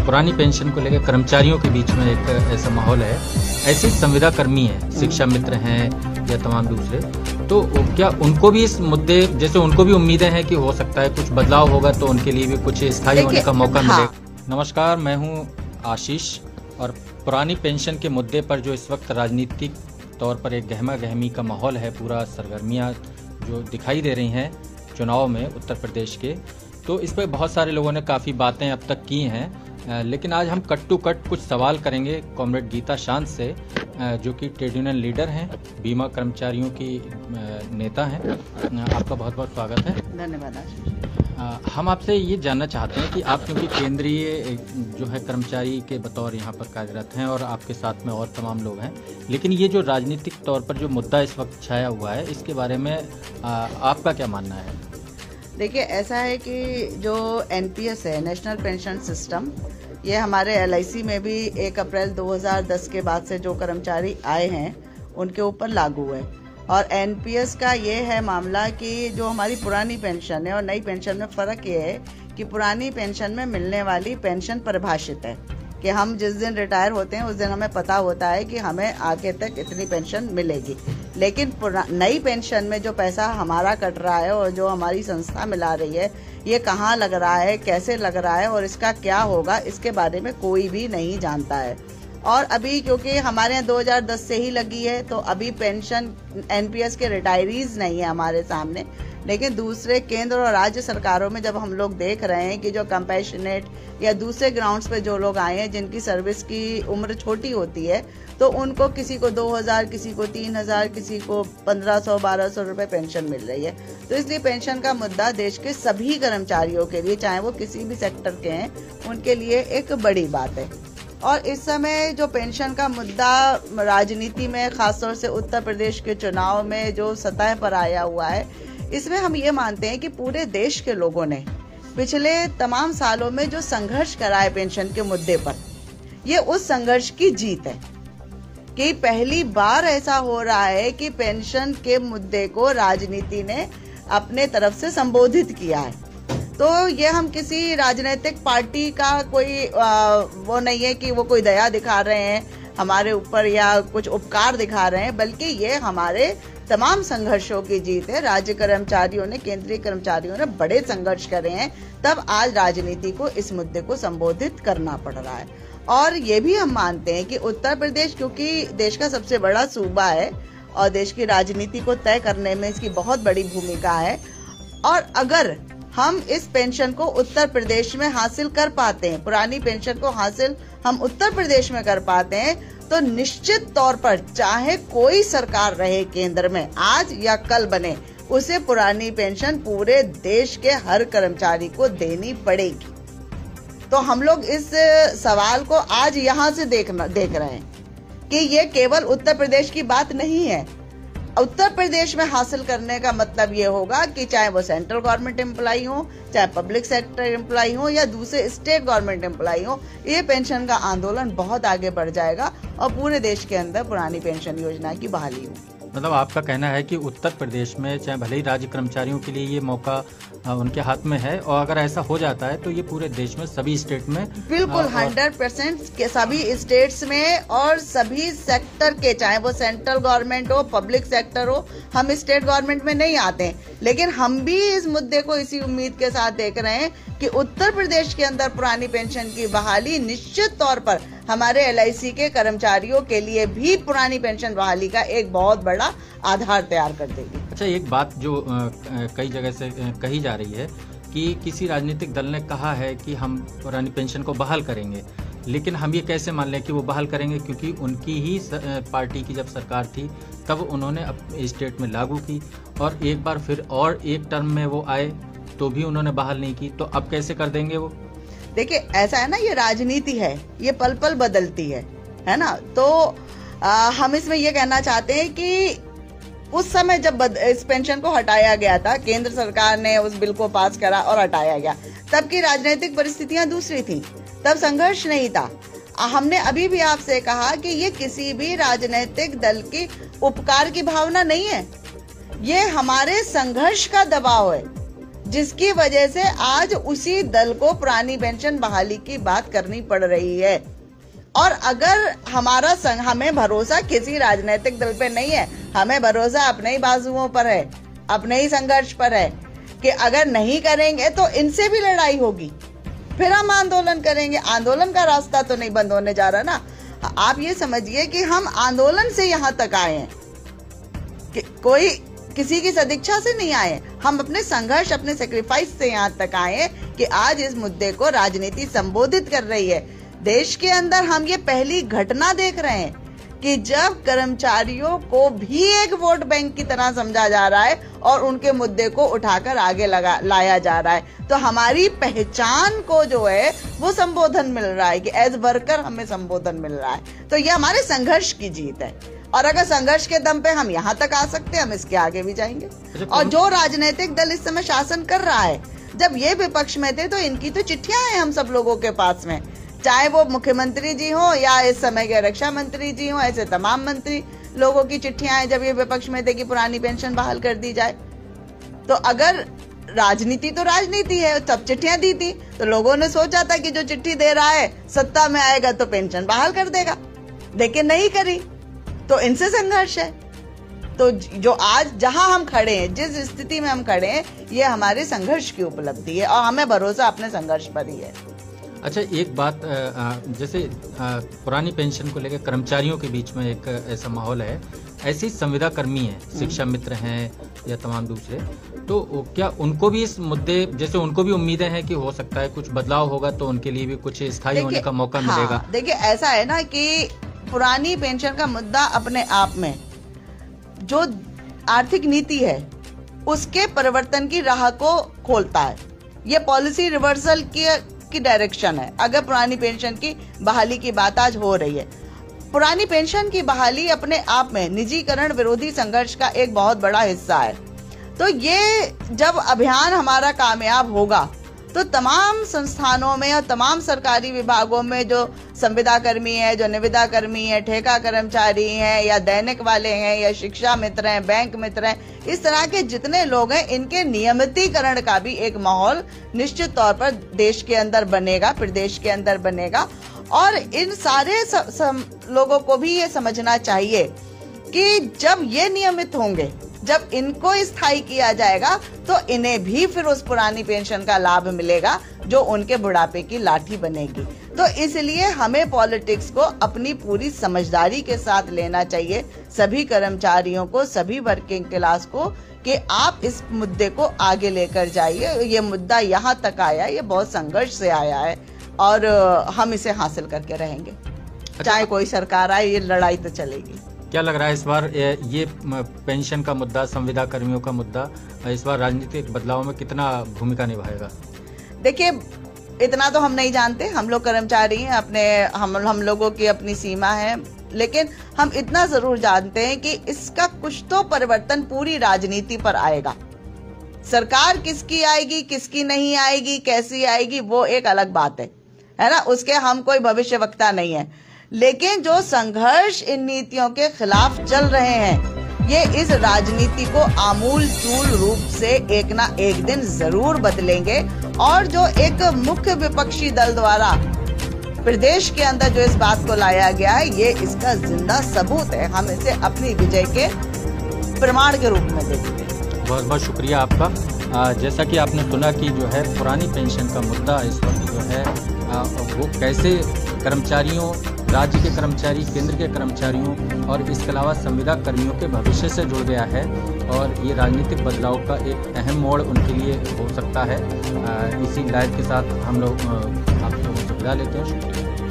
पुरानी पेंशन को लेकर कर्मचारियों के बीच में एक ऐसा माहौल है, ऐसे संविदा कर्मी हैं, शिक्षा मित्र हैं या तमाम दूसरे, तो क्या उनको भी इस मुद्दे, जैसे उनको भी उम्मीदें हैं कि हो सकता है कुछ बदलाव होगा तो उनके लिए भी कुछ स्थायी होने का मौका मिलेगा। नमस्कार, मैं हूं आशीष और पुरानी पेंशन के मुद्दे पर जो इस वक्त राजनीतिक तौर पर एक गहमा गहमी का माहौल है, पूरा सरगर्मियां जो दिखाई दे रही हैं चुनाव में उत्तर प्रदेश के, तो इस पर बहुत सारे लोगों ने काफ़ी बातें अब तक की हैं, लेकिन आज हम कट टू कट कुछ सवाल करेंगे कॉमरेड गीता शांत से, जो कि ट्रेड यूनियन लीडर हैं, बीमा कर्मचारियों की नेता हैं। आपका बहुत बहुत स्वागत है। धन्यवाद। हम आपसे ये जानना चाहते हैं कि आप क्योंकि केंद्रीय जो है कर्मचारी के बतौर यहाँ पर कार्यरत हैं और आपके साथ में और तमाम लोग हैं, लेकिन ये जो राजनीतिक तौर पर जो मुद्दा इस वक्त छाया हुआ है, इसके बारे में आपका क्या मानना है? देखिए, ऐसा है कि जो एनपीएस है, नेशनल पेंशन सिस्टम, ये हमारे एलआईसी में भी 1 अप्रैल 2010 के बाद से जो कर्मचारी आए हैं उनके ऊपर लागू है। और एनपीएस का ये है मामला कि जो हमारी पुरानी पेंशन है और नई पेंशन में फ़र्क ये है कि पुरानी पेंशन में मिलने वाली पेंशन परिभाषित है कि हम जिस दिन रिटायर होते हैं उस दिन हमें पता होता है कि हमें आगे तक इतनी पेंशन मिलेगी। लेकिन नई पेंशन में जो पैसा हमारा कट रहा है और जो हमारी संस्था मिला रही है, ये कहाँ लग रहा है, कैसे लग रहा है और इसका क्या होगा, इसके बारे में कोई भी नहीं जानता है। और अभी क्योंकि हमारे यहाँ 2010 से ही लगी है, तो अभी पेंशन एनपीएस के रिटायरीज नहीं है हमारे सामने। लेकिन दूसरे केंद्र और राज्य सरकारों में जब हम लोग देख रहे हैं कि जो कंपैशनेट या दूसरे ग्राउंड्स पे जो लोग आए हैं जिनकी सर्विस की उम्र छोटी होती है, तो उनको किसी को 2000, किसी को 3000, किसी को 1500-1200 रुपए पेंशन मिल रही है। तो इसलिए पेंशन का मुद्दा देश के सभी कर्मचारियों के लिए, चाहे वो किसी भी सेक्टर के हैं, उनके लिए एक बड़ी बात है। और इस समय जो पेंशन का मुद्दा राजनीति में, खासतौर से उत्तर प्रदेश के चुनाव में जो सतह पर आया हुआ है, इसमें हम ये मानते हैं कि पूरे देश के लोगों ने पिछले तमाम सालों में जो संघर्ष करा है पेंशन के मुद्दे पर, ये उस संघर्ष की जीत है कि पहली बार ऐसा हो रहा है कि पेंशन के मुद्दे को राजनीति ने अपने तरफ से संबोधित किया है। तो ये हम किसी राजनीतिक पार्टी का कोई वो नहीं है कि वो कोई दया दिखा रहे हैं हमारे ऊपर या कुछ उपकार दिखा रहे हैं, बल्कि ये हमारे तमाम संघर्षों की जीत है। राज्य कर्मचारियों ने, केंद्रीय कर्मचारियों ने बड़े संघर्ष करे हैं, तब आज राजनीति को इस मुद्दे को संबोधित करना पड़ रहा है। और ये भी हम मानते हैं कि उत्तर प्रदेश, क्योंकि देश का सबसे बड़ा सूबा है और देश की राजनीति को तय करने में इसकी बहुत बड़ी भूमिका है, और अगर हम इस पेंशन को उत्तर प्रदेश में हासिल कर पाते हैं, पुरानी पेंशन को हासिल हम उत्तर प्रदेश में कर पाते हैं, तो निश्चित तौर पर चाहे कोई सरकार रहे केंद्र में, आज या कल बने, उसे पुरानी पेंशन पूरे देश के हर कर्मचारी को देनी पड़ेगी। तो हम लोग इस सवाल को आज यहाँ से देख रहे हैं कि ये केवल उत्तर प्रदेश की बात नहीं है। उत्तर प्रदेश में हासिल करने का मतलब ये होगा कि चाहे वो सेंट्रल गवर्नमेंट एम्प्लॉई हो, चाहे पब्लिक सेक्टर एम्प्लॉई हो या दूसरे स्टेट गवर्नमेंट एम्प्लॉई हो, ये पेंशन का आंदोलन बहुत आगे बढ़ जाएगा और पूरे देश के अंदर पुरानी पेंशन योजना की बहाली हो। मतलब आपका कहना है कि उत्तर प्रदेश में चाहे भले ही राज्य कर्मचारियों के लिए ये मौका उनके हाथ में है, और अगर ऐसा हो जाता है तो ये पूरे देश में सभी स्टेट में बिल्कुल 100% के सभी स्टेट्स में और सभी सेक्टर के, चाहे वो सेंट्रल गवर्नमेंट हो, पब्लिक सेक्टर हो, हम स्टेट गवर्नमेंट में नहीं आते हैं, लेकिन हम भी इस मुद्दे को इसी उम्मीद के साथ देख रहे हैं कि उत्तर प्रदेश के अंदर पुरानी पेंशन की बहाली निश्चित तौर पर हमारे एलआईसी के कर्मचारियों के लिए भी पुरानी पेंशन बहाली का एक बहुत बड़ा आधार तैयार कर देगी। अच्छा, एक बात जो कई जगह से कही जा रही है कि किसी राजनीतिक दल ने कहा है कि हम पुरानी पेंशन को बहाल करेंगे, लेकिन हम ये कैसे मान लें कि वो बहाल करेंगे, क्योंकि उनकी ही पार्टी की जब सरकार थी तब उन्होंने स्टेट में लागू की, और एक बार फिर और एक टर्म में वो आए तो भी उन्होंने बहाल नहीं की, तो अब कैसे कर देंगे वो? देखिए, ऐसा है ना, ये राजनीति है, ये पल पल बदलती है ना। तो हम इसमें ये कहना चाहते हैं कि उस समय जब इस पेंशन को हटाया गया था, केंद्र सरकार ने उस बिल को पास करा और हटाया गया, तब की राजनीतिक परिस्थितियां दूसरी थी, तब संघर्ष नहीं था। हमने अभी भी आपसे कहा कि ये किसी भी राजनीतिक दल की उपकार की भावना नहीं है, ये हमारे संघर्ष का दबाव है। जिसकी वजह से आज उसी दल को पुरानी पेंशन बहाली की बात करनी पड़ रही है। और अगर हमारा हमें भरोसा किसी राजनीतिक दल पे नहीं है, हमें भरोसा अपने ही बाजुओं पर है, अपने ही संघर्ष पर है कि अगर नहीं करेंगे तो इनसे भी लड़ाई होगी, फिर हम आंदोलन करेंगे। आंदोलन का रास्ता तो नहीं बंद होने जा रहा ना। आप ये समझिए कि हम आंदोलन से यहाँ तक आए हैं कि कोई किसी की सदिच्छा से नहीं आए, हम अपने संघर्ष, अपने सेक्रीफाइस से यहाँ तक आए हैं कि आज इस मुद्दे को राजनीति संबोधित कर रही है। देश के अंदर हम ये पहली घटना देख रहे हैं कि जब कर्मचारियों को भी एक वोट बैंक की तरह समझा जा रहा है और उनके मुद्दे को उठाकर आगे लाया जा रहा है, तो हमारी पहचान को जो है वो संबोधन मिल रहा है कि एज वर्कर हमें संबोधन मिल रहा है। तो ये हमारे संघर्ष की जीत है और अगर संघर्ष के दम पे हम यहाँ तक आ सकते हैं, हम इसके आगे भी जाएंगे। और जो राजनीतिक दल इस समय शासन कर रहा है, जब ये विपक्ष में थे तो इनकी तो चिट्ठियां हैं हम सब लोगों के पास में, चाहे वो मुख्यमंत्री जी हो या इस समय के रक्षा मंत्री जी हो, ऐसे तमाम मंत्री लोगों की चिट्ठियां हैं जब ये विपक्ष में थे कि पुरानी पेंशन बहाल कर दी जाए। तो अगर राजनीति तो राजनीति है, तब चिट्ठियां दी थी तो लोगों ने सोचा था कि जो चिट्ठी दे रहा है सत्ता में आएगा तो पेंशन बहाल कर देगा, लेकिन नहीं करी, तो इनसे संघर्ष है। तो जो आज जहां हम खड़े हैं, जिस स्थिति में हम खड़े हैं, ये हमारे संघर्ष की उपलब्धि है और हमें भरोसा अपने संघर्ष पर ही है। अच्छा, एक बात, जैसे पुरानी पेंशन को लेकर कर्मचारियों के बीच में एक ऐसा माहौल है, ऐसे संविदा कर्मी हैं, शिक्षा मित्र हैं या तमाम दूसरे, तो क्या उनको भी इस मुद्दे, जैसे उनको भी उम्मीदें हैं कि हो सकता है कुछ बदलाव होगा तो उनके लिए भी कुछ स्थायी होने का मौका मिलेगा? देखिए, ऐसा है ना कि पुरानी पेंशन का मुद्दा अपने आप में जो आर्थिक नीति है उसके परिवर्तन की राह को खोलता है। ये पॉलिसी रिवर्सल की डायरेक्शन है। अगर पुरानी पेंशन की बहाली की बात आज हो रही है, पुरानी पेंशन की बहाली अपने आप में निजीकरण विरोधी संघर्ष का एक बहुत बड़ा हिस्सा है। तो ये जब अभियान हमारा कामयाब होगा तो तमाम संस्थानों में और तमाम सरकारी विभागों में जो संविदा कर्मी है, जो निविदा कर्मी है, ठेका कर्मचारी हैं या दैनिक वाले हैं या शिक्षा मित्र हैं, बैंक मित्र हैं, इस तरह के जितने लोग हैं, इनके नियमितीकरण का भी एक माहौल निश्चित तौर पर देश के अंदर बनेगा, प्रदेश के अंदर बनेगा। और इन सारे लोगों को भी ये समझना चाहिए कि जब ये नियमित होंगे, जब इनको स्थायी किया जाएगा तो इन्हें भी फिर उस पुरानी पेंशन का लाभ मिलेगा जो उनके बुढ़ापे की लाठी बनेगी। तो इसलिए हमें पॉलिटिक्स को अपनी पूरी समझदारी के साथ लेना चाहिए, सभी कर्मचारियों को, सभी वर्किंग क्लास को, कि आप इस मुद्दे को आगे लेकर जाइए। ये मुद्दा यहाँ तक आया, ये बहुत संघर्ष से आया है और हम इसे हासिल करके रहेंगे। चाहे कोई सरकार आए, ये लड़ाई तो चलेगी। क्या लग रहा है इस बार ये पेंशन का मुद्दा, संविदा कर्मियों का मुद्दा इस बार राजनीतिक बदलाव में कितना भूमिका निभाएगा? देखिए, इतना तो हम नहीं जानते, हम लोग कर्मचारी हैं, अपने हम लोगों की अपनी सीमा है, लेकिन हम इतना जरूर जानते हैं कि इसका कुछ तो परिवर्तन पूरी राजनीति पर आएगा। सरकार किसकी आएगी, किसकी नहीं आएगी, कैसी आएगी, वो एक अलग बात है ना, उसके हम कोई भविष्यवक्ता नहीं है। लेकिन जो संघर्ष इन नीतियों के खिलाफ चल रहे हैं, ये इस राजनीति को आमूल चूल रूप से एक ना एक दिन जरूर बदलेंगे। और जो एक मुख्य विपक्षी दल द्वारा प्रदेश के अंदर जो इस बात को लाया गया है, ये इसका जिंदा सबूत है। हम इसे अपनी विजय के प्रमाण के रूप में देखेंगे। बहुत बहुत शुक्रिया आपका। जैसा कि आपने सुना कि जो है पुरानी पेंशन का मुद्दा इस वक्त जो है वो कैसे कर्मचारियों, राज्य के कर्मचारी, केंद्र के कर्मचारियों और इसके अलावा संविदा कर्मियों के भविष्य से जुड़ गया है और ये राजनीतिक बदलाव का एक अहम मोड़ उनके लिए हो सकता है। इसी लाइव के साथ हम लोग आप लोगों से विदा लेते हैं। शुक्रिया।